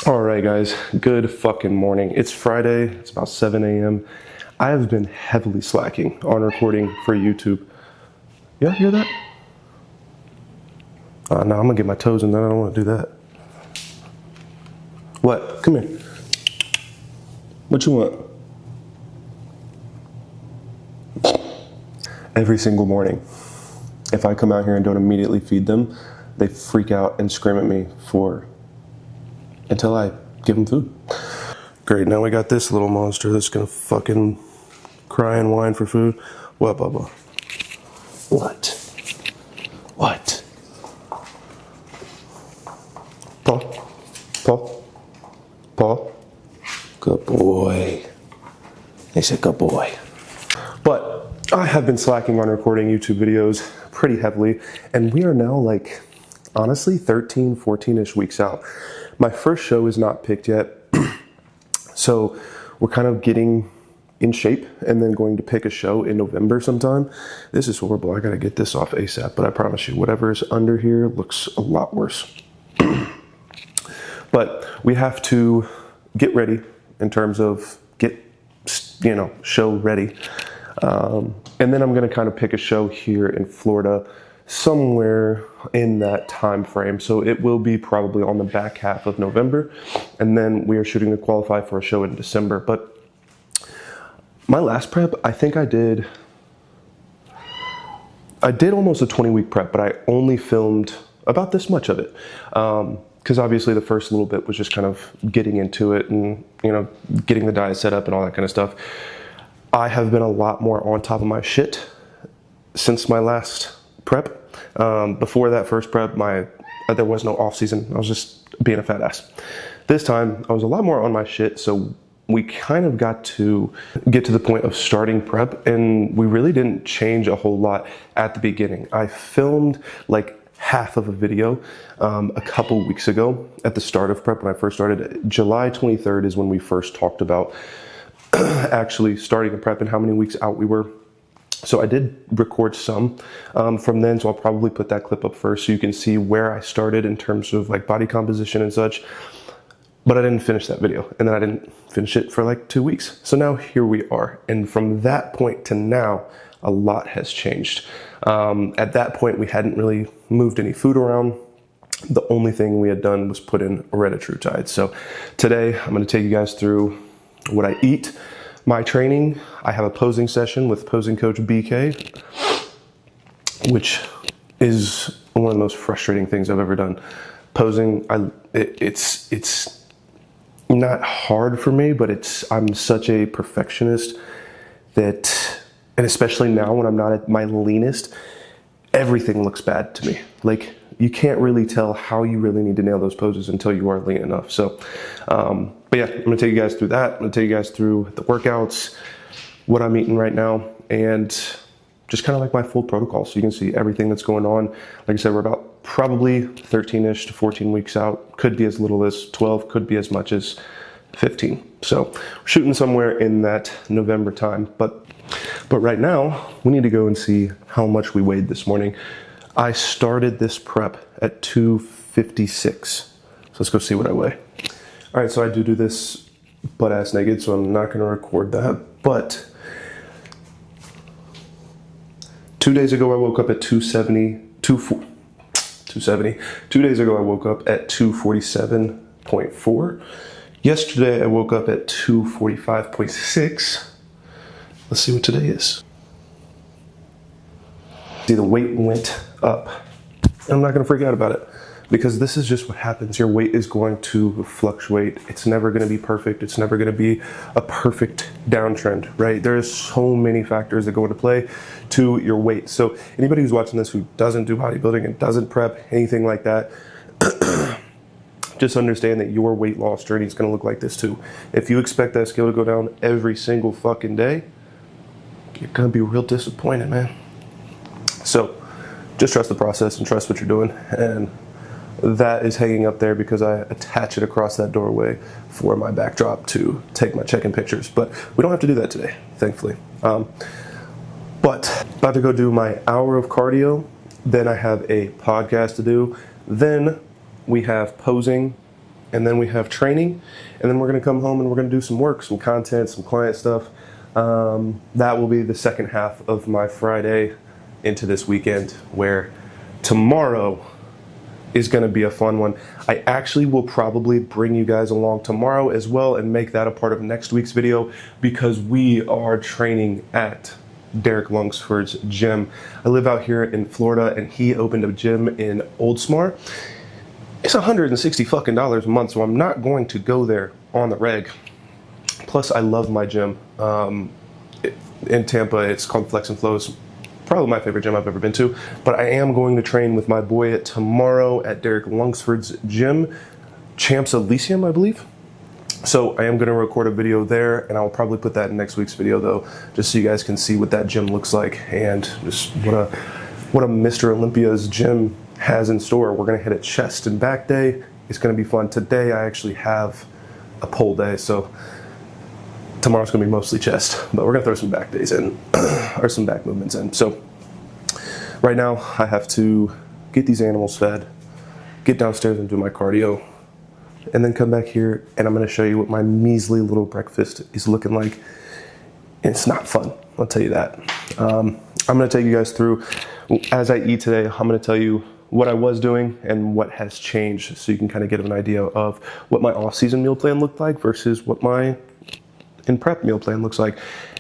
All right, guys, good fucking morning. It's Friday, it's about 7 a.m. I have been heavily slacking on recording for YouTube. Yeah, hear that? No, I'm gonna get my toes in there. I don't wanna do that. What? Come here. What you want? Every single morning, if I come out here and don't immediately feed them, they freak out and scream at me until I give them food. Great, now we got this little monster that's gonna fucking cry and whine for food. What, Bubba? What? What? Paul? Paul? Paul? Good boy. He said good boy. But I have been slacking on recording YouTube videos pretty heavily, and we are now like, honestly, 13, 14-ish weeks out. My first show is not picked yet, so we're kind of getting in shape and then going to pick a show in November sometime. This is horrible. I gotta get this off ASAP, but I promise you, whatever is under here looks a lot worse. But we have to get ready in terms of show ready. And then I'm gonna kind of pick a show here in Florida somewhere in that time frame. So it will be probably on the back half of November. And then we are shooting to qualify for a show in December. But my last prep, I think I did almost a 20-week prep, but I only filmed about this much of it. Because obviously the first little bit was just kind of getting into it and, getting the diet set up and all that kind of stuff. I have been a lot more on top of my shit since my last prep. Before that first prep, there was no off season. I was just being a fat ass. This time, I was a lot more on my shit, so we kind of got to get to the point of starting prep, and we really didn't change a whole lot at the beginning. I filmed like half of a video a couple weeks ago at the start of prep when I first started. July 23rd is when we first talked about actually starting a prep and how many weeks out we were. So I did record some from then, so I'll probably put that clip up first so you can see where I started in terms of like body composition and such. But I didn't finish that video, and then I didn't finish it for like 2 weeks. So now here we are. And from that point to now, a lot has changed. At that point, we hadn't really moved any food around. The only thing we had done was put in retatrutide. So today, I'm gonna take you guys through what I eat, my training. I have a posing session with posing coach BK, which is one of the most frustrating things I've ever done. Posing, it's not hard for me, but I'm such a perfectionist that, and especially now when I'm not at my leanest, everything looks bad to me. Like, you can't really tell how you really need to nail those poses until you are lean enough. So, but yeah, I'm gonna take you guys through that. I'm gonna take you guys through the workouts, what I'm eating right now, and just kind of like my full protocol. So you can see everything that's going on. Like I said, we're about probably 13-ish to 14 weeks out. Could be as little as 12, could be as much as 15. So we're shooting somewhere in that November time. But right now, we need to go and see how much we weighed this morning. I started this prep at 256. So let's go see what I weigh. All right, so I do this butt-ass naked, so I'm not gonna record that. But 2 days ago, I woke up at 270. 2 days ago, I woke up at 247.4. Yesterday, I woke up at 245.6. Let's see what today is. See, the weight went up. I'm not gonna freak out about it because this is just what happens. Your weight is going to fluctuate. It's never gonna be perfect. It's never gonna be a perfect downtrend, right? There's so many factors that go into play to your weight. So anybody who's watching this who doesn't do bodybuilding and doesn't prep, anything like that, just understand that your weight loss journey is gonna look like this too. If you expect that scale to go down every single fucking day, you're gonna be real disappointed, man. So just trust the process and trust what you're doing. And that is hanging up there because I attach it across that doorway for my backdrop to take my check-in pictures. But we don't have to do that today, thankfully. But about to go do my hour of cardio. Then I have a podcast to do. Then we have posing and then we have training, and then we're going to come home and we're going to do some work, some content, some client stuff. That will be the second half of my Friday into this weekend, where tomorrow is going to be a fun one. I actually will probably bring you guys along tomorrow as well and make that a part of next week's video, because we are training at Derek Lunsford's gym. I live out here in Florida, and he opened a gym in Oldsmar. It's $160 fucking a month, so I'm not going to go there on the reg. Plus, I love my gym in Tampa. It's called Flex and Flow. It's probably my favorite gym I've ever been to. But I am going to train with my boy tomorrow at Derek Lunsford's gym, Champs Elysium, I believe. So I am going to record a video there, and I'll probably put that in next week's video, though, just so you guys can see what that gym looks like and just what a Mr. Olympia's gym has in store. We're going to hit a chest and back day. It's going to be fun. Today I actually have a pull day, so tomorrow's going to be mostly chest, but we're going to throw some back days in, or some back movements in. So right now I have to get these animals fed, get downstairs and do my cardio, and then come back here, and I'm going to show you what my measly little breakfast is looking like. And it's not fun, I'll tell you that. I'm going to take you guys through, as I eat today, I'm going to tell you what I was doing and what has changed, so you can kind of get an idea of what my off-season meal plan looked like versus what my in prep meal plan looks like.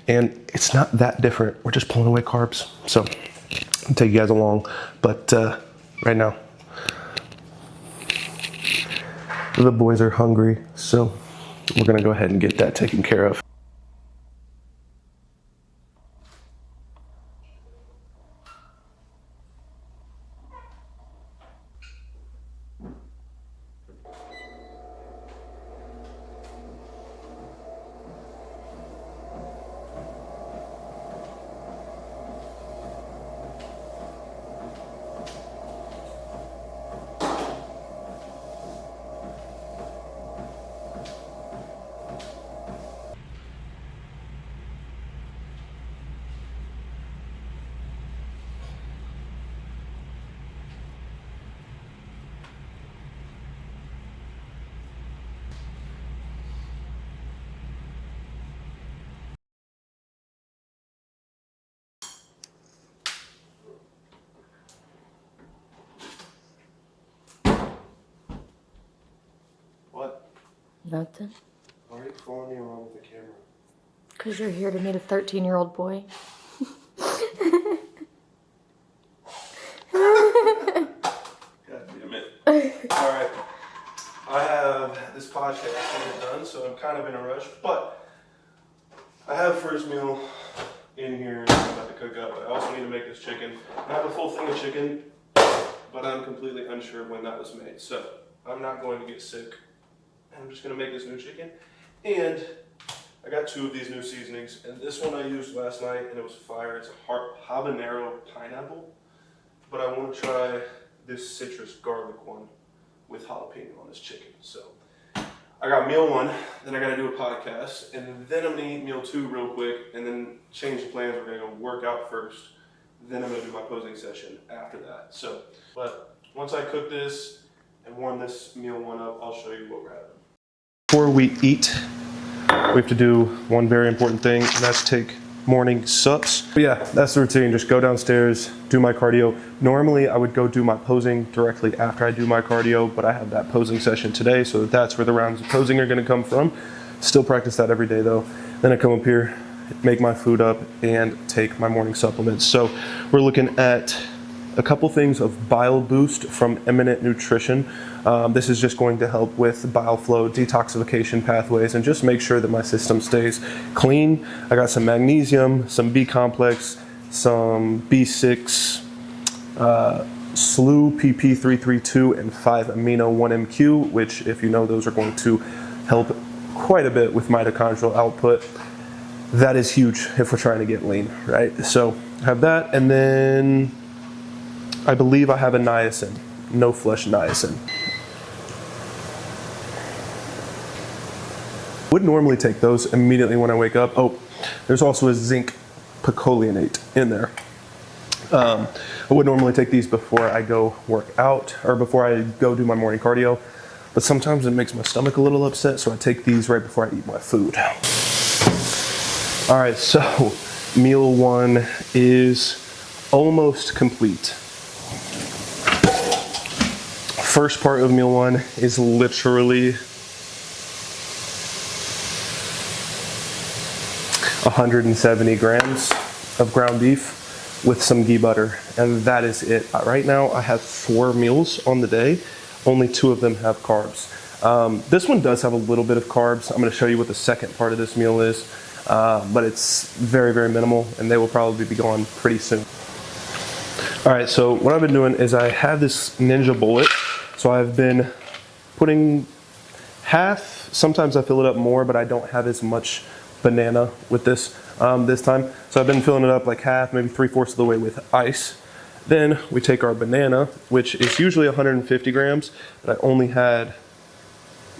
And it's not that different. We're just pulling away carbs. So I'll take you guys along. But right now, the boys are hungry, so we're gonna go ahead and get that taken care of. What? Nothing. Why are you following me around with the camera? Because you're here to meet a 13-year-old boy. God damn it. Alright. I have this podcast to get done, so I'm kind of in a rush, but I have first meal in here I'm about to cook up. I also need to make this chicken. I have a full thing of chicken, but I'm completely unsure of when that was made. So I'm not going to get sick. I'm just going to make this new chicken. And I got two of these new seasonings, and this one I used last night, and it was fire. It's a habanero pineapple, but I want to try this citrus garlic one with jalapeno on this chicken. So I got meal one, then I got to do a podcast, and then I'm going to eat meal two real quick, and then change the plans. We're going to go work out first, then I'm going to do my posing session after that. So, but once I cook this and warm this meal one up, I'll show you what we're having. Before we eat, we have to do one very important thing, and that's take morning sups. But yeah, that's the routine. Just go downstairs, do my cardio. Normally I would go do my posing directly after I do my cardio, but I have that posing session today, so that's where the rounds of posing are gonna come from. Still practice that every day though. Then I come up here, make my food up, and take my morning supplements. So we're looking at a couple things of Bile Boost from Eminent Nutrition. This is just going to help with bile flow, detoxification pathways, and just make sure that my system stays clean. I got some magnesium, some B complex, some B6, SLU, PP332, and 5-amino 1MQ, which, if you know, those are going to help quite a bit with mitochondrial output. That is huge if we're trying to get lean, right? So I have that, and then I believe I have a niacin, no flesh niacin. Would normally take those immediately when I wake up. Oh, there's also a zinc picolinate in there. I would normally take these before I go work out, or before I go do my morning cardio. but sometimes it makes my stomach a little upset, so I take these right before I eat my food. All right, so meal one is almost complete. First part of meal one is literally 170 grams of ground beef with some ghee butter, and that is it. Right now I have 4 meals on the day. Only 2 of them have carbs. This one does have a little bit of carbs. I'm going to show you what the second part of this meal is, but it's very, very minimal, and they will probably be gone pretty soon. All right, so what I've been doing is I have this Ninja Bullet. So I've been putting half, sometimes I fill it up more, but I don't have as much banana with this this time. So I've been filling it up like half, maybe 3/4 of the way with ice. Then we take our banana, which is usually 150 grams, but I only had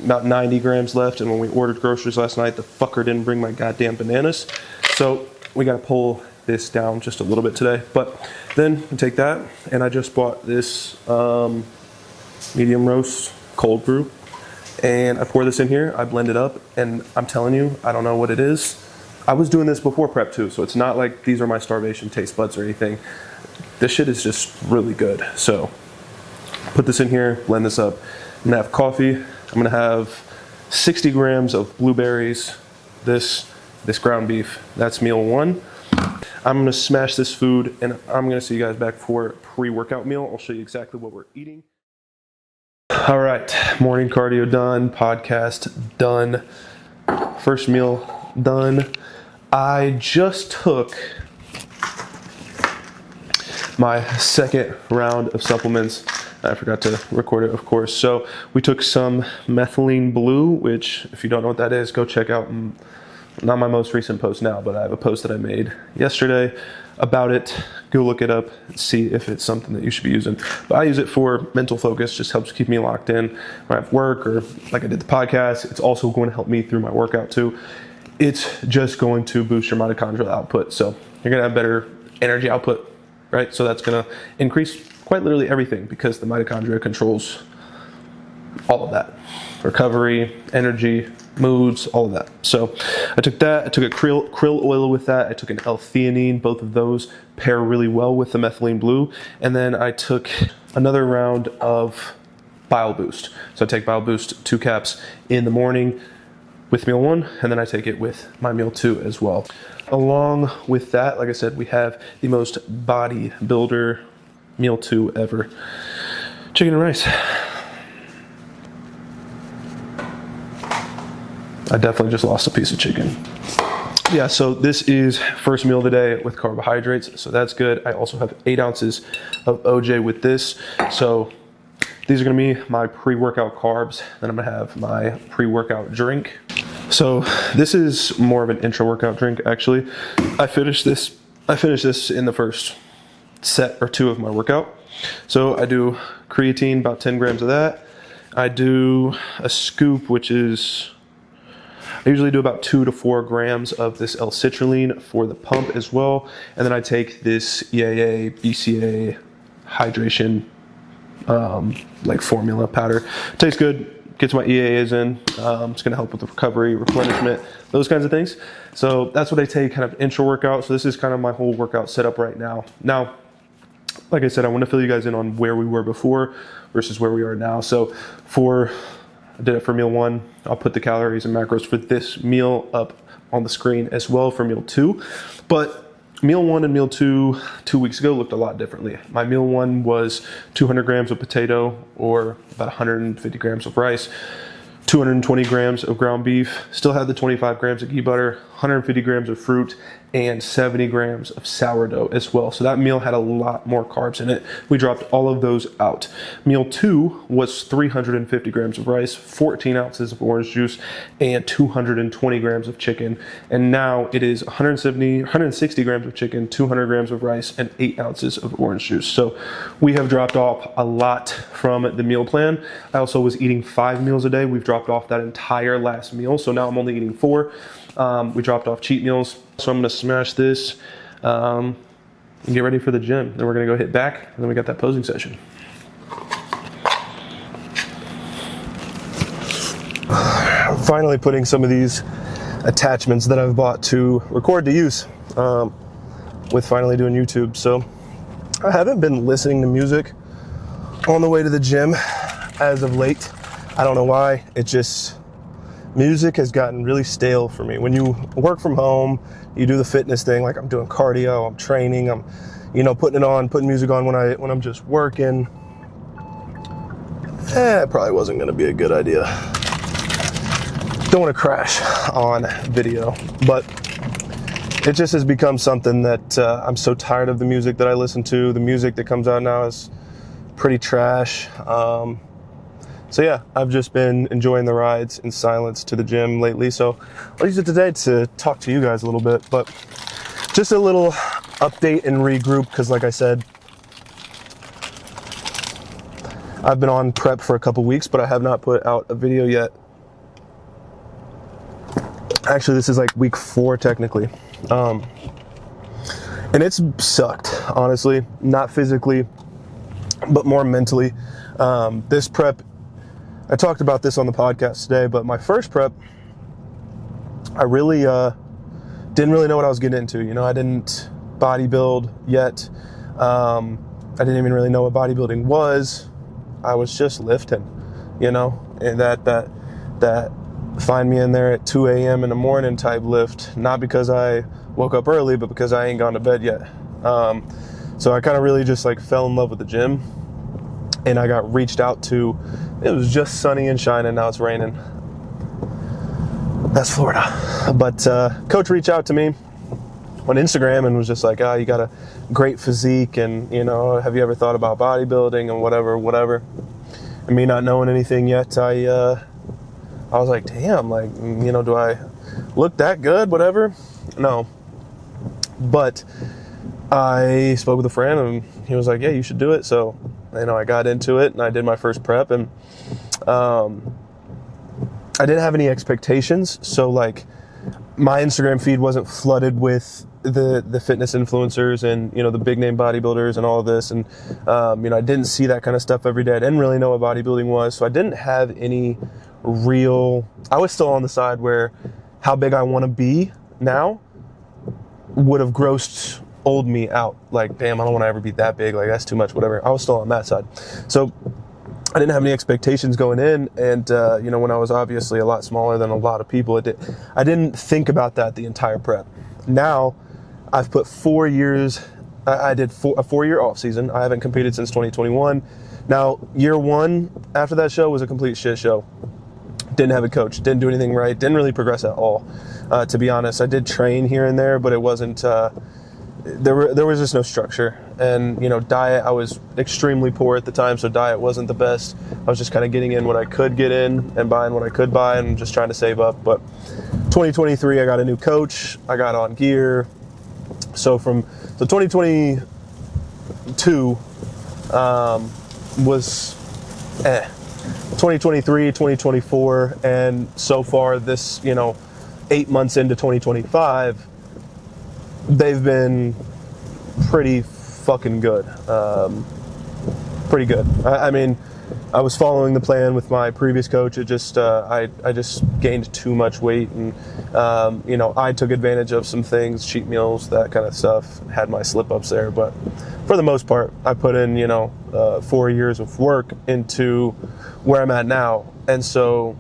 about 90 grams left. And when we ordered groceries last night, the fucker didn't bring my goddamn bananas. So we got to pull this down just a little bit today. But then we take that, and I just bought this medium roast cold brew, and I pour this in here, I blend it up, and I'm telling you, I don't know what it is. I was doing this before prep too, so it's not like these are my starvation taste buds or anything. This shit is just really good. So put this in here, blend this up. I'm gonna have coffee. I'm gonna have 60 grams of blueberries, this ground beef. That's meal one. I'm gonna smash this food, and I'm gonna see you guys back for a pre-workout meal. I'll show you exactly what we're eating. All right, morning cardio done, podcast done, first meal done. I just took my second round of supplements. I forgot to record it, of course. So we took some methylene blue, which if you don't know what that is, go check out. Not my most recent post now, but I have a post that I made yesterday about it. Go look it up and see if it's something that you should be using. But I use it for mental focus, just helps keep me locked in when I have work or like I did the podcast. It's also going to help me through my workout too. It's just going to boost your mitochondrial output. So you're going to have better energy output, right? So that's going to increase quite literally everything because the mitochondria controls all of that. Recovery, energy, moods, all of that. So I took that, I took a krill oil with that, I took an L-theanine, both of those pair really well with the methylene blue, and then I took another round of Bile Boost. So I take Bile Boost 2 caps in the morning with meal 1, and then I take it with my meal 2 as well. Along with that, like I said, we have the most bodybuilder meal 2 ever. Chicken and rice. I definitely just lost a piece of chicken. Yeah, so this is first meal of the day with carbohydrates, so that's good. I also have 8 ounces of OJ with this. So these are gonna be my pre-workout carbs. Then I'm gonna have my pre-workout drink. So this is more of an intra-workout drink, actually. I finished this in the first set or 2 of my workout. So I do creatine, about 10 grams of that. I do a scoop, which is, I usually do about 2 to 4 grams of this L-citrulline for the pump as well. And then I take this EAA, BCA hydration, like formula powder. Tastes good, gets my EAAs in. It's gonna help with the recovery, replenishment, those kinds of things. So that's what I take kind of intra workout. So this is kind of my whole workout setup right now. Now, like I said, I want to fill you guys in on where we were before versus where we are now. So I did it for meal 1. I'll put the calories and macros for this meal up on the screen as well for meal 2. But meal 1 and meal 2 weeks ago looked a lot differently. My meal 1 was 200 grams of potato or about 150 grams of rice, 220 grams of ground beef, still had the 25 grams of ghee butter, 150 grams of fruit, and 70 grams of sourdough as well. So that meal had a lot more carbs in it. We dropped all of those out. Meal 2 was 350 grams of rice, 14 ounces of orange juice, and 220 grams of chicken. And now it is 160 grams of chicken, 200 grams of rice, and 8 ounces of orange juice. So we have dropped off a lot from the meal plan. I also was eating 5 meals a day. We've dropped off that entire last meal. So now I'm only eating 4. We dropped off cheat meals. So I'm gonna smash this and get ready for the gym. Then we're gonna go hit back, and then we got that posing session. finally putting some of these attachments that I've bought to record to use with finally doing YouTube. So I haven't been listening to music on the way to the gym as of late. I don't know why. It just, music has gotten really stale for me. When you work from home, you do the fitness thing, like I'm doing cardio, I'm training, I'm, putting music on when I'm just working. It probably wasn't gonna be a good idea. Don't want to crash on video, but it just has become something that I'm so tired of the music that I listen to. The music that comes out now is pretty trash. So yeah, I've just been enjoying the rides in silence to the gym lately. So I'll use it today to talk to you guys a little bit, but just a little update and regroup, because like I said, I've been on prep for a couple weeks, but I have not put out a video yet. Actually, this is like week 4 technically. And it's sucked, honestly, not physically, but more mentally. This prep, I talked about this on the podcast today, but my first prep, I really didn't really know what I was getting into. I didn't bodybuild yet. I didn't even really know what bodybuilding was. I was just lifting, and that find me in there at 2 a.m. in the morning type lift, not because I woke up early, but because I ain't gone to bed yet. So I kind of really just like fell in love with the gym, and I got reached out to. It was just sunny and shining. Now it's raining. That's Florida. But coach reached out to me on Instagram and was just like, you got a great physique, and have you ever thought about bodybuilding and whatever. And me not knowing anything yet, I was like, damn, like, do I look that good? Whatever. No. But I spoke with a friend and he was like, yeah, you should do it. So, I got into it and I did my first prep, and I didn't have any expectations. So like my Instagram feed wasn't flooded with the fitness influencers and, the big name bodybuilders and all of this. And, I didn't see that kind of stuff every day. I didn't really know what bodybuilding was. So I didn't have any I was still on the side where how big I want to be now would have grossed old me out. Like, damn, I don't want to ever be that big. Like, that's too much, whatever. I was still on that side. So I didn't have any expectations going in. And, when I was obviously a lot smaller than a lot of people, I didn't think about that the entire prep. Now I've put 4 years, I did a 4-year off season. I haven't competed since 2021. Now, year 1 after that show was a complete shit show. Didn't have a coach, didn't do anything right, didn't really progress at all. To be honest, I did train here and there, but it wasn't, there was just no structure. And, diet, I was extremely poor at the time, so diet wasn't the best. I was just kind of getting in what I could get in and buying what I could buy and just trying to save up. But 2023, I got a new coach, I got on gear. So 2022 was 2023, 2024, and so far this, 8 months into 2025, they've been pretty fucking good. Pretty good. I mean, I was following the plan with my previous coach. It just, I just gained too much weight, and, I took advantage of some things, cheat meals, that kind of stuff, had my slip-ups there, but for the most part, I put in, 4 years of work into where I'm at now. And so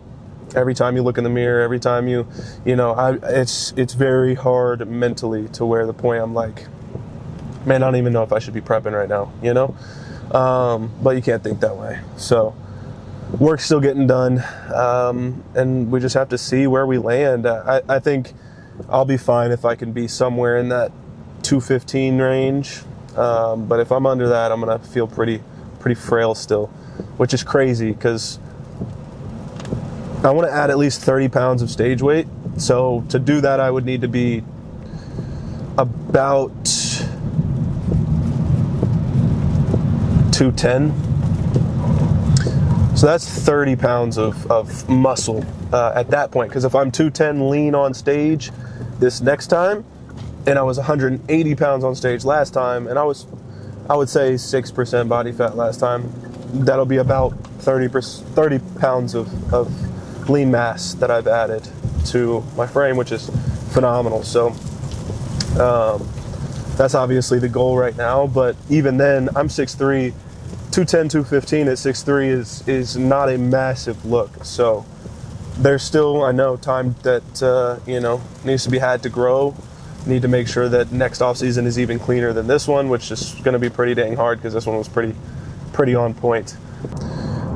every time you look in the mirror, every time it's very hard mentally to where the point I'm like, man, I don't even know if I should be prepping right now, but you can't think that way. So work's still getting done, and we just have to see where we land. I think I'll be fine if I can be somewhere in that 215 range, but if I'm under that, I'm gonna feel pretty frail still, which is crazy because I want to add at least 30 pounds of stage weight. So to do that, I would need to be about 210. So that's 30 pounds of muscle at that point. Because if I'm 210 lean on stage this next time, and I was 180 pounds on stage last time, and I would say 6% body fat last time, that'll be about 30 pounds of lean mass that I've added to my frame, which is phenomenal. So that's obviously the goal right now. But even then, I'm 6'3", 210, 215 at 6'3" is not a massive look. So there's still, I know, time that needs to be had to grow. Need to make sure that next off season is even cleaner than this one, which is going to be pretty dang hard because this one was pretty on point.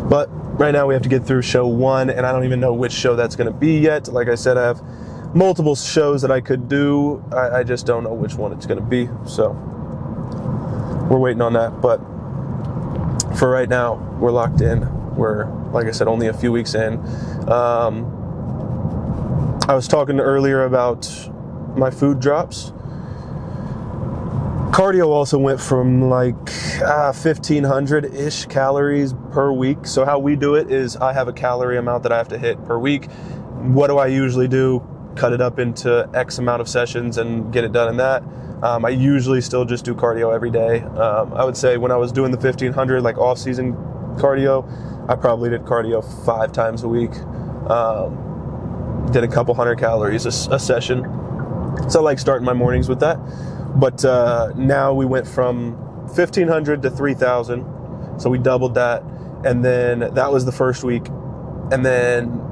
But right now we have to get through show 1, and I don't even know which show that's going to be yet. Like I said, I have multiple shows that I could do. I just don't know which one it's going to be. So we're waiting on that. But for right now, we're locked in. We're, like I said, only a few weeks in. I was talking earlier about my food drops. Cardio also went from like 1,500-ish calories per week. So how we do it is I have a calorie amount that I have to hit per week. What do I usually do? Cut it up into X amount of sessions and get it done in that. I usually still just do cardio every day. I would say when I was doing the 1,500, like off-season cardio, I probably did cardio 5 times a week. Did a couple hundred calories a session. So I like starting my mornings with that. But now we went from 1,500 to 3,000. So we doubled that. And then that was the first week. And then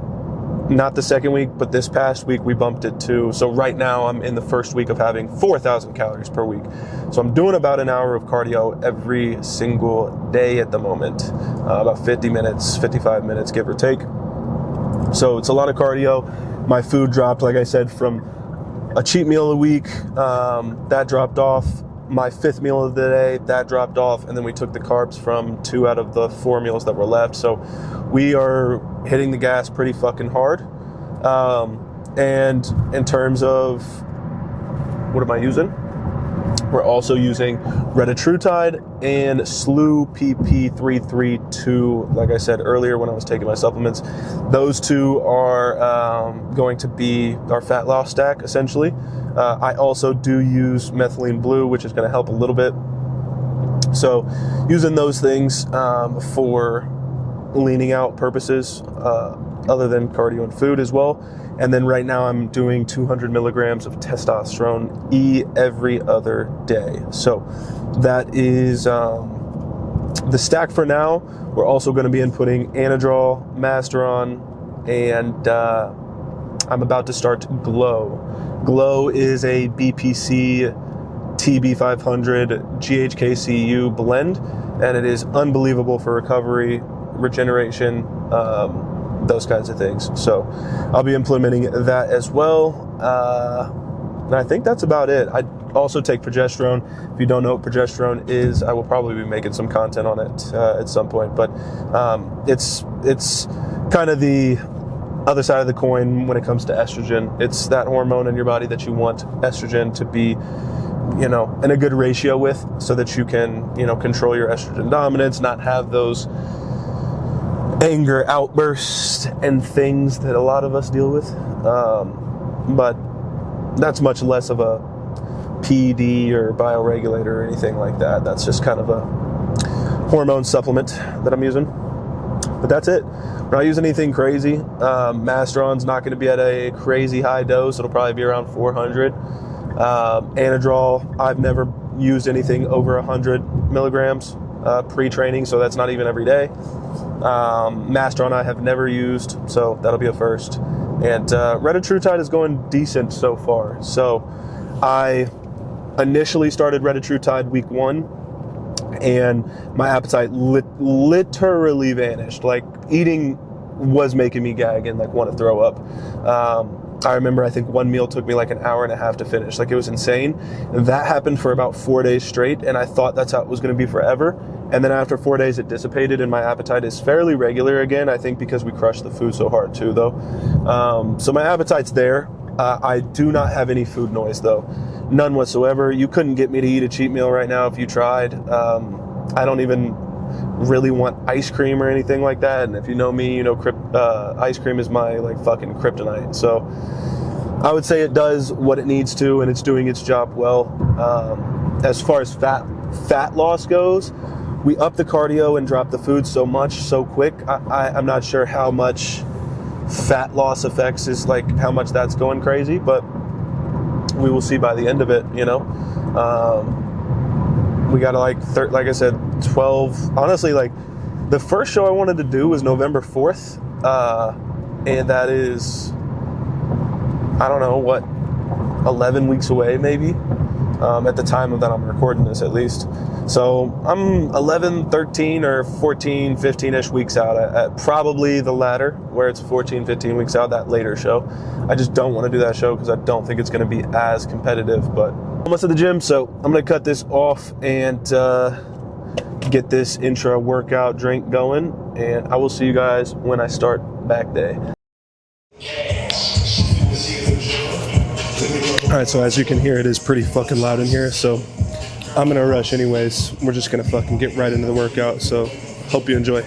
not the second week, but this past week we bumped it to, so right now I'm in the first week of having 4,000 calories per week. So I'm doing about an hour of cardio every single day at the moment, about 50 minutes, 55 minutes, give or take. So it's a lot of cardio. My food dropped, like I said, from a cheat meal a week, that dropped off. My 5th meal of the day, that dropped off, and then we took the carbs from 2 out of the 4 meals that were left. So we are hitting the gas pretty fucking hard. And in terms of what am I using? We're also using retatrutide and SLU PP332. Like I said earlier when I was taking my supplements, those two are going to be our fat loss stack, essentially. I also do use methylene blue, which is going to help a little bit. So using those things for leaning out purposes, other than cardio and food as well. And then right now I'm doing 200 milligrams of testosterone every other day. So that is the stack for now. We're also going to be inputting Anadrol, Masteron, and I'm about to start Glow. Glow is a BPC TB500 GHKCU blend, and it is unbelievable for recovery, regeneration, those kinds of things. So I'll be implementing that as well. And I think that's about it. I also take progesterone. If you don't know what progesterone is, I will probably be making some content on it at some point. But it's kind of the other side of the coin when it comes to estrogen. It's that hormone in your body that you want estrogen to be, in a good ratio with, so that you can, control your estrogen dominance, not have those anger outbursts and things that a lot of us deal with. But that's much less of a PD or bioregulator or anything like that. That's just kind of a hormone supplement that I'm using. But that's it. We're not using anything crazy. Masteron's not going to be at a crazy high dose. It'll probably be around 400. Anadrol, I've never used anything over 100 milligrams pre-training, so that's not even every day. Masteron I have never used, so that'll be a first. And retatrutide is going decent so far. So I initially started retatrutide week 1, and my appetite literally vanished. Like, eating was making me gag and want to throw up. I remember, I think one meal took me like an hour and a half to finish. Like, it was insane. And that happened for about 4 days straight, and I thought that's how it was going to be forever. And then after 4 days, it dissipated, and my appetite is fairly regular again. I think because we crushed the food so hard too, though. So my appetite's there. I do not have any food noise, though. None whatsoever. You couldn't get me to eat a cheat meal right now if you tried. I don't even really want ice cream or anything like that. And if you know me, ice cream is my fucking kryptonite. So I would say it does what it needs to, and it's doing its job well. As far as fat loss goes, we up the cardio and drop the food so quick. I'm not sure how much fat loss effects is like how much that's going crazy, but we will see by the end of it, you know. We got to like I said, 12. Honestly, like the first show I wanted to do was November 4th, and that is, I don't know what, 11 weeks away maybe, at the time that I'm recording this at least. So I'm 11, 13, or 14, 15-ish weeks out at probably the latter, where it's 14, 15 weeks out, that later show. I just don't want to do that show because I don't think it's going to be as competitive, but I'm almost at the gym, so I'm going to cut this off and get this intra workout drink going, and I will see you guys when I start back day. All right, so as you can hear, it is pretty fucking loud in here, so I'm gonna rush anyways. We're just gonna fucking get right into the workout, so hope you enjoy.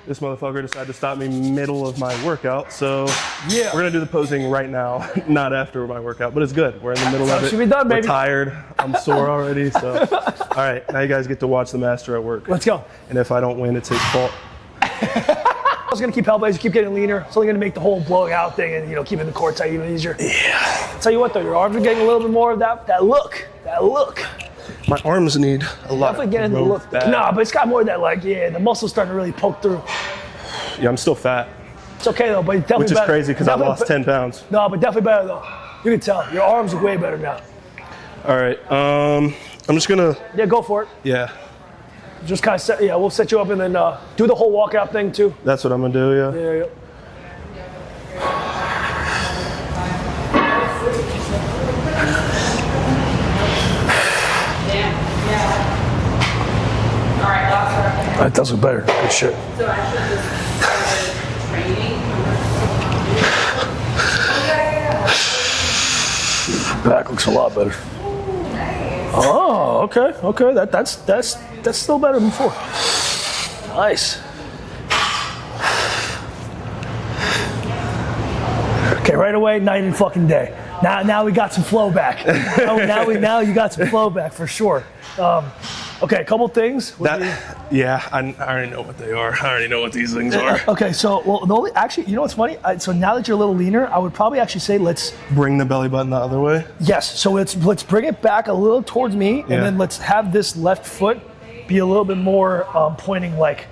This motherfucker decided to stop me middle of my workout, so yeah, we're gonna do the posing right now, not after my workout, but it's good. We're in the middle of it. Should be done, baby. We're tired. I'm sore already, so. All right, now you guys get to watch the master at work. Let's go. And if I don't win, it's his fault. I was gonna keep helping, I just keep getting leaner. It's only gonna make the whole blowing out thing and, you know, keeping the core tight even easier. Yeah. I'll tell you what though, your arms are getting a little bit more of that look. My arms need a lot definitely getting the look. No, but it's got more of that, like, yeah, the muscle's starting to really poke through. Yeah, I'm still fat. It's okay though, but definitely which is better. Crazy because I lost 10 pounds. No, but definitely better though. You can tell, your arms are way better now. All right, I'm just gonna. Yeah, go for it. Yeah. Just kind of set, yeah, we'll set you up and then do the whole walkout thing too. That's what I'm gonna do, yeah. Yeah. That does look better. Good shit. So I should just start training. Back looks a lot better. Oh, okay. That's still better than before. Nice. Okay, right away, night and fucking day. Now we got some flow back. now you got some flow back for sure. Okay, a couple things. Yeah, I already know what they are. I already know what these things are. Okay, so actually, you know what's funny? So now that you're a little leaner, I would probably actually say let's bring the belly button the other way. Yes. So let's bring it back a little towards me, and then let's have this left foot be a little bit more pointing like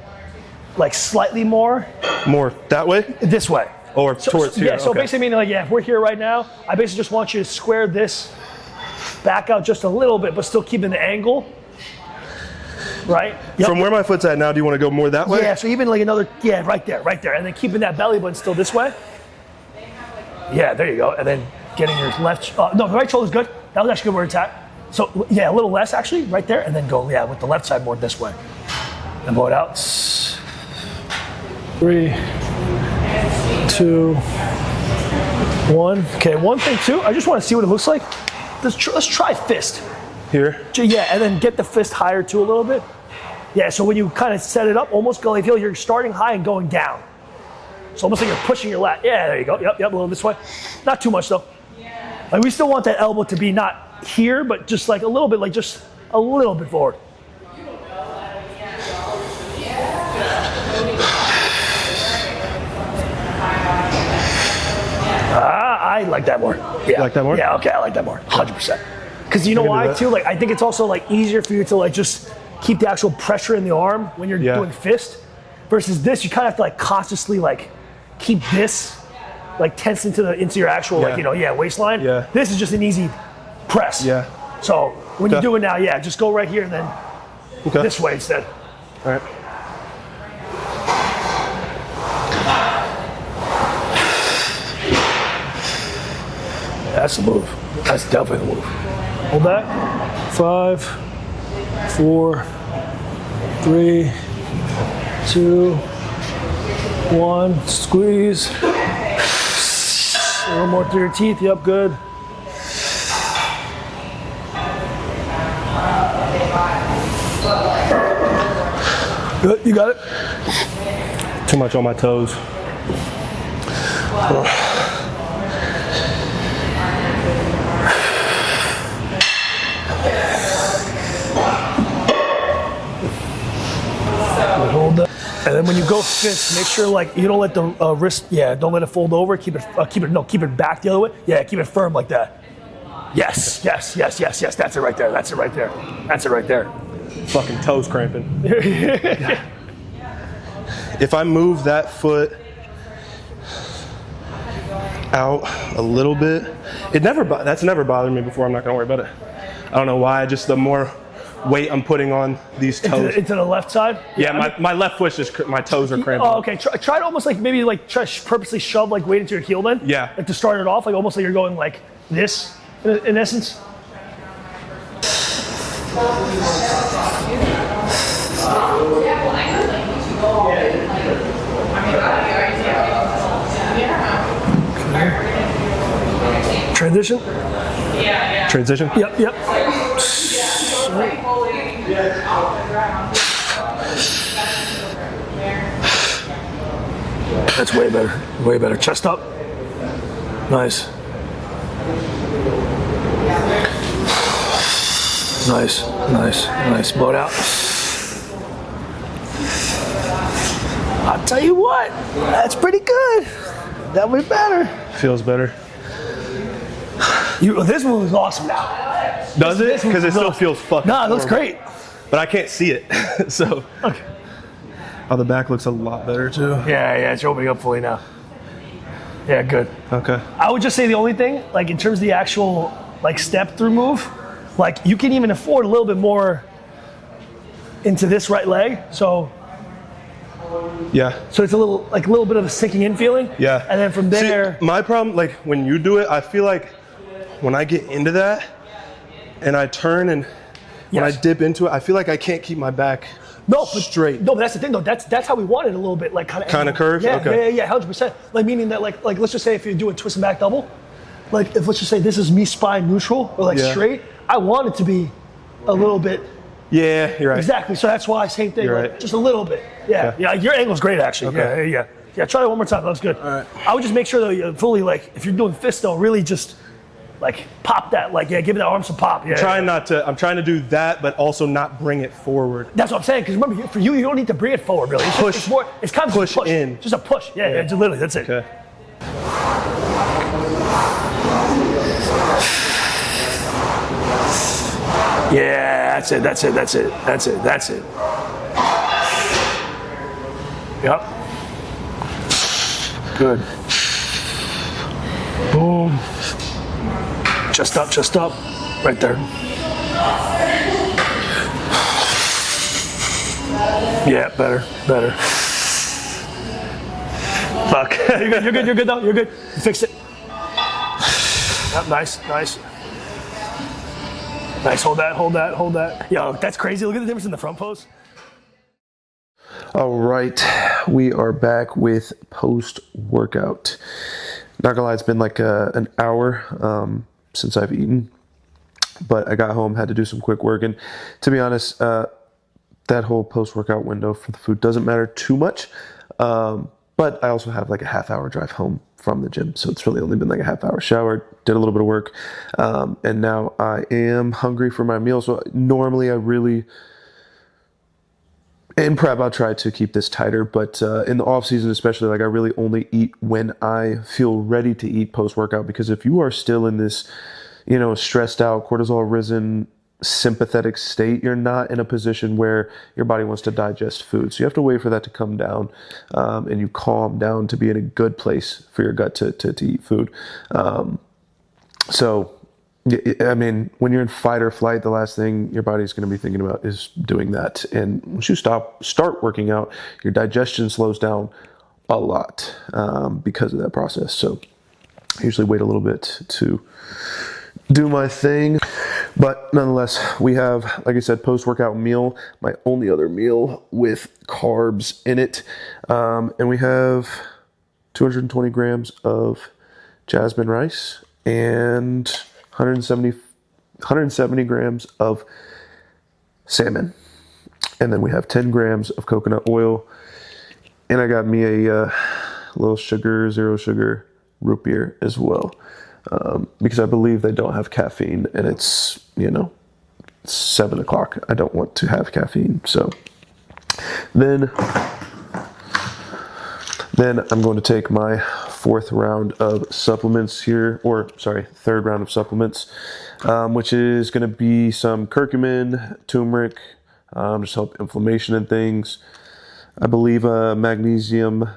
slightly more. More that way? This way. Or towards here. Yeah. So basically, meaning like if we're here right now, I basically just want you to square this back out just a little bit, but still keeping the angle. Right? Yep. From where my foot's at now, do you want to go more that way? Yeah, so even like another, right there. And then keeping that belly button still this way. Yeah, there you go. And then getting your left, the right shoulder's good. That was actually good where it's at. So yeah, a little less actually, right there. And then go, with the left side more this way. And blow it out. 3, 2, 1. Okay, one thing too, I just want to see what it looks like. Let's try fist. Here? Yeah, and then get the fist higher too a little bit. Yeah, so when you kind of set it up, almost go, I feel you're starting high and going down. So almost like you're pushing your lat. Yeah, there you go. Yep, a little this way. Not too much though. Like we still want that elbow to be not here, but just like a little bit, like just a little bit forward. I like that more. Yeah. Like that more? Yeah, okay, I like that more. 100%. Because you know I can do why that. too? Like I think it's also like easier for you to like just keep the actual pressure in the arm when you're doing fist. Versus this, you kind of have to like consciously like keep this like tense into your actual like waistline. Yeah. This is just an easy press. Yeah. So when you do it now, just go right here and then Okay. this way instead. All right. That's the move. That's definitely the move. Hold that. 5, 4, 3, 2, 1. Squeeze. A little more through your teeth. Yep, good. Good, you got it? Too much on my toes. Hold that. And then when you go fist, make sure like you don't let the wrist, don't let it fold over. Keep it back the other way. Yeah, keep it firm like that. Yes. That's it right there. That's it right there. Fucking toes cramping. If I move that foot out a little bit, that's never bothered me before. I'm not gonna worry about it. I don't know why. Just the more weight I'm putting on these toes. Into the left side? Yeah, my left foot just, my toes are cramping. Oh, okay. Try to almost like maybe like try to purposely shove like weight into your heel then. Yeah. Like to start it off, like almost like you're going like this in essence. Transition? Transition? Yep. That's way better. Way better. Chest up. Nice. Nice. Blow it out. I'll tell you what, that's pretty good. That way better. Feels better. This move is awesome now. Does it? Because it still feels fucking Nah, it looks horrible. great. But I can't see it. So. Okay. Oh, the back looks a lot better too. Yeah, it's opening up fully now. Yeah, good. Okay. I would just say the only thing, like in terms of the actual like step through move, like you can even afford a little bit more into this right leg. So Yeah. it's a little bit of a sinking in feeling. Yeah. And then from there, See, my problem, like when you do it, I feel like when I get into that and I turn and when I dip into it, I feel like I can't keep my back straight. No, but that's the thing though. That's how we want it a little bit, like kind of curved? Yeah, Okay. yeah, 100%. Like meaning that like let's just say if you're doing twist and back double, like if let's just say this is me spine neutral or like straight, I want it to be a little bit. Yeah, you're right. Exactly. So that's why same thing, You're like, right. just a little bit. Yeah. Your angle's great actually. Okay. Yeah. Try it one more time. That was good. All right. I would just make sure that you fully like if you're doing fist though, really just like pop that, like give that arm some pop. Yeah. I'm trying to do that, but also not bring it forward. That's what I'm saying. Because remember, for you don't need to bring it forward really. It's just, Push. it's more. It's kind of Push just a push in. Just a push. Yeah. Just literally. That's it. Okay. Yeah. That's it. Yep. Good. Boom. Chest up. Right there. Yeah, better. Fuck. You're good though. You're good. You fixed it. Yep, nice. Nice, hold that. Yo, that's crazy. Look at the difference in the front pose. All right, we are back with post-workout. Not gonna lie, it's been like an hour since I've eaten, but I got home, had to do some quick work, and to be honest, that whole post-workout window for the food doesn't matter too much, but But I also have like a half-hour drive home from the gym, so it's really only been like a half-hour. Showered, did a little bit of work, and now I am hungry for my meal. So normally I really, in prep, I'll try to keep this tighter, but in the off season especially, like I really only eat when I feel ready to eat post-workout, because if you are still in this, stressed out, cortisol risen, sympathetic state, you're not in a position where your body wants to digest food. So you have to wait for that to come down, and you calm down to be in a good place for your gut to eat food. So, I mean, when you're in fight or flight, the last thing your body's going to be thinking about is doing that. And once you start working out, your digestion slows down a lot because of that process. So I usually wait a little bit to do my thing. But nonetheless, we have, like I said, post-workout meal, my only other meal with carbs in it. And we have 220 grams of jasmine rice and 170 grams of salmon. And then we have 10 grams of coconut oil. And I got me a little zero sugar root beer as well. Because I believe they don't have caffeine, and it's, 7 o'clock. I don't want to have caffeine. So then I'm going to take my third round of supplements, which is going to be some curcumin, turmeric, just help inflammation and things. I believe a magnesium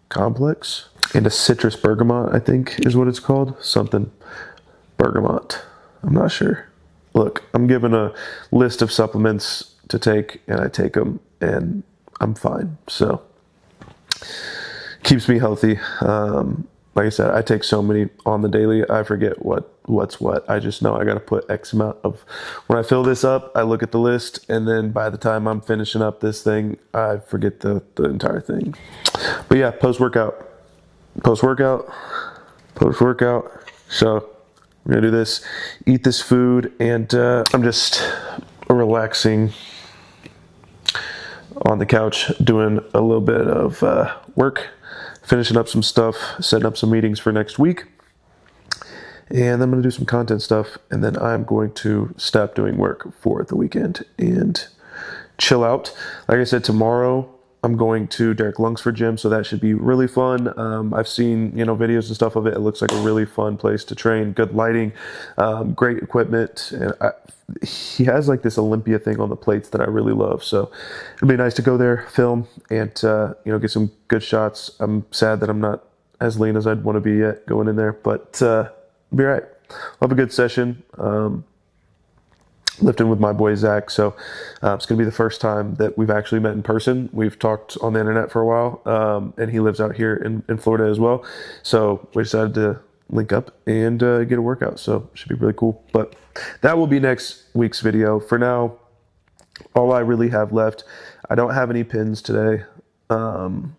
complex and a citrus bergamot, I think is what it's called. Something bergamot. I'm not sure. Look, I'm given a list of supplements to take, and I take them, and I'm fine. So keeps me healthy. Like I said, I take so many on the daily, I forget what's what. I just know I got to put X amount of, when I fill this up, I look at the list, and then by the time I'm finishing up this thing, I forget the entire thing. But yeah, post-workout. So we're going to do this, eat this food, and I'm just relaxing on the couch, doing a little bit of work, finishing up some stuff, setting up some meetings for next week. And I'm going to do some content stuff, and then I'm going to stop doing work for the weekend and chill out. Like I said, tomorrow I'm going to Derek Lunsford gym, so that should be really fun. I've seen, videos and stuff of it. It looks like a really fun place to train. Good lighting, great equipment. And he has like this Olympia thing on the plates that I really love. So it'd be nice to go there, film, and get some good shots. I'm sad that I'm not as lean as I'd want to be yet going in there, but it'll be all right. I'll have a good session. Lifting with my boy Zach, so it's going to be the first time that we've actually met in person. We've talked on the internet for a while, and he lives out here in Florida as well, so we decided to link up and get a workout, so it should be really cool. But that will be next week's video. For now, all I really have left, I don't have any pins today. I'm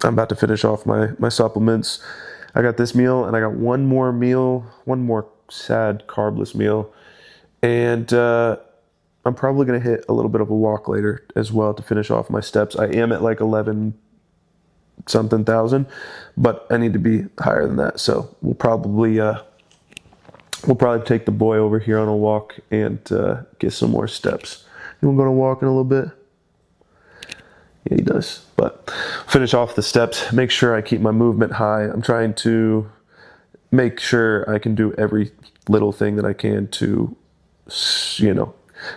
about to finish off my supplements. I got this meal, and I got one more sad carbless meal. And I'm probably going to hit a little bit of a walk later as well to finish off my steps. I am at like 11-something thousand, but I need to be higher than that. So we'll probably take the boy over here on a walk and get some more steps. You want to go on a walk in a little bit? Yeah, he does. But finish off the steps, make sure I keep my movement high. I'm trying to make sure I can do every little thing that I can to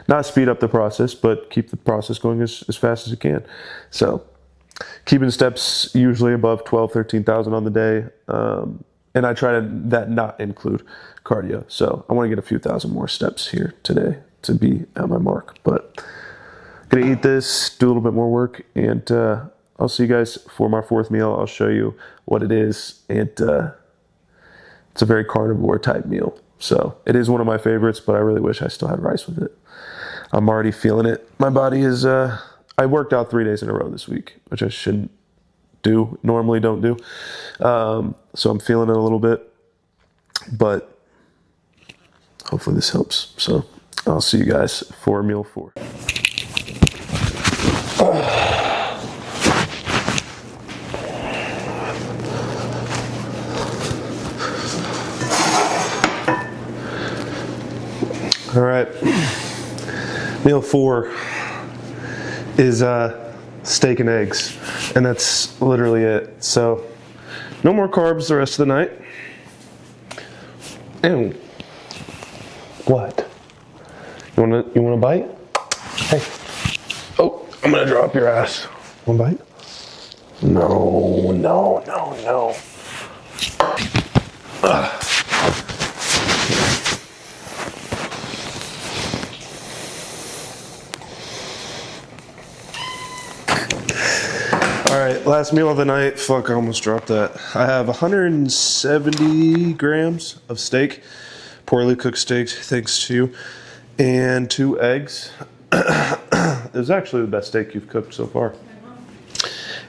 not speed up the process, but keep the process going as fast as it can. So keeping steps usually above 13,000 on the day. And I try to not include cardio. So I want to get a few thousand more steps here today to be at my mark. But I'm going to eat this, do a little bit more work, and I'll see you guys for my fourth meal. I'll show you what it is. And it's a very carnivore type meal. So it is one of my favorites, but I really wish I still had rice with it. I'm already feeling it. My body is, I worked out 3 days in a row this week, which I shouldn't do, normally don't do. So I'm feeling it a little bit, but hopefully this helps. So I'll see you guys for meal 4. All right. Meal 4 is steak and eggs, and that's literally it. So no more carbs the rest of the night. And what? You want a bite? Hey. Oh, I'm gonna drop your ass. One bite? No. All right, last meal of the night. Fuck, I almost dropped that. I have 170 grams of steak, poorly cooked steak, thanks to you, and 2 eggs. It was actually the best steak you've cooked so far.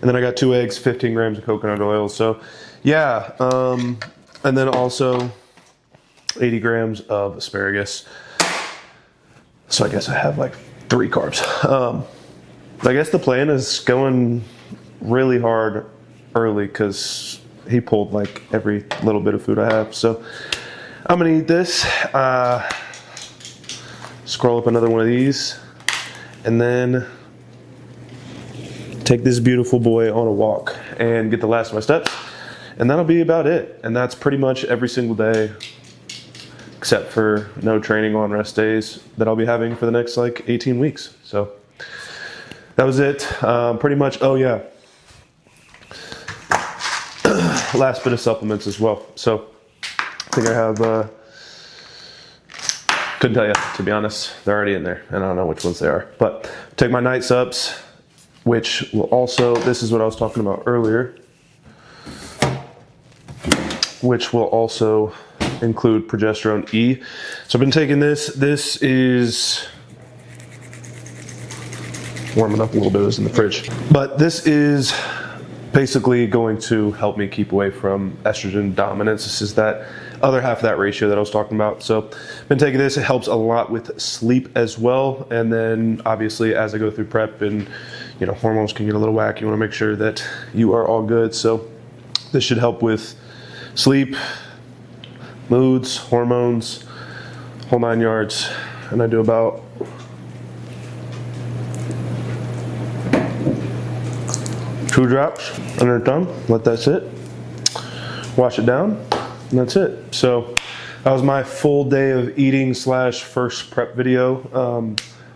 And then I got 2 eggs, 15 grams of coconut oil. So, yeah. And then also 80 grams of asparagus. So I guess I have like 3 carbs. I guess the plan is going really hard early because he pulled like every little bit of food I have. So I'm gonna eat this, scroll up another one of these, and then take this beautiful boy on a walk and get the last of my steps. And that'll be about it. And that's pretty much every single day, except for no training on rest days that I'll be having for the next like 18 weeks. So that was it. Pretty much, oh yeah. Last bit of supplements as well. So I think I have, couldn't tell you, to be honest. They're already in there, and I don't know which ones they are. But take my night subs, which will also, this is what I was talking about earlier, which will also include progesterone E. So I've been taking this. This is warming up a little bit. It was in the fridge. But this is basically going to help me keep away from estrogen dominance. This is that other half of that ratio that I was talking about. So I've been taking this. It helps a lot with sleep as well. And then obviously as I go through prep and hormones can get a little wacky, you want to make sure that you are all good. So this should help with sleep, moods, hormones, whole 9 yards. And I do about 2 drops under the thumb, let that sit, wash it down, and that's it. So that was my full day of eating / first prep video.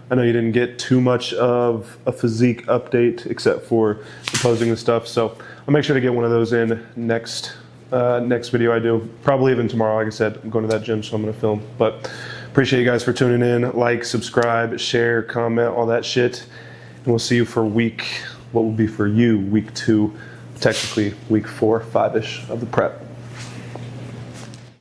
I know you didn't get too much of a physique update except for the posing and stuff, so I'll make sure to get one of those in next video I do. Probably even tomorrow. Like I said, I'm going to that gym, so I'm going to film. But appreciate you guys for tuning in. Like, subscribe, share, comment, all that shit. And we'll see you for what will be for you, week 2, technically week 4, 5-ish of the prep.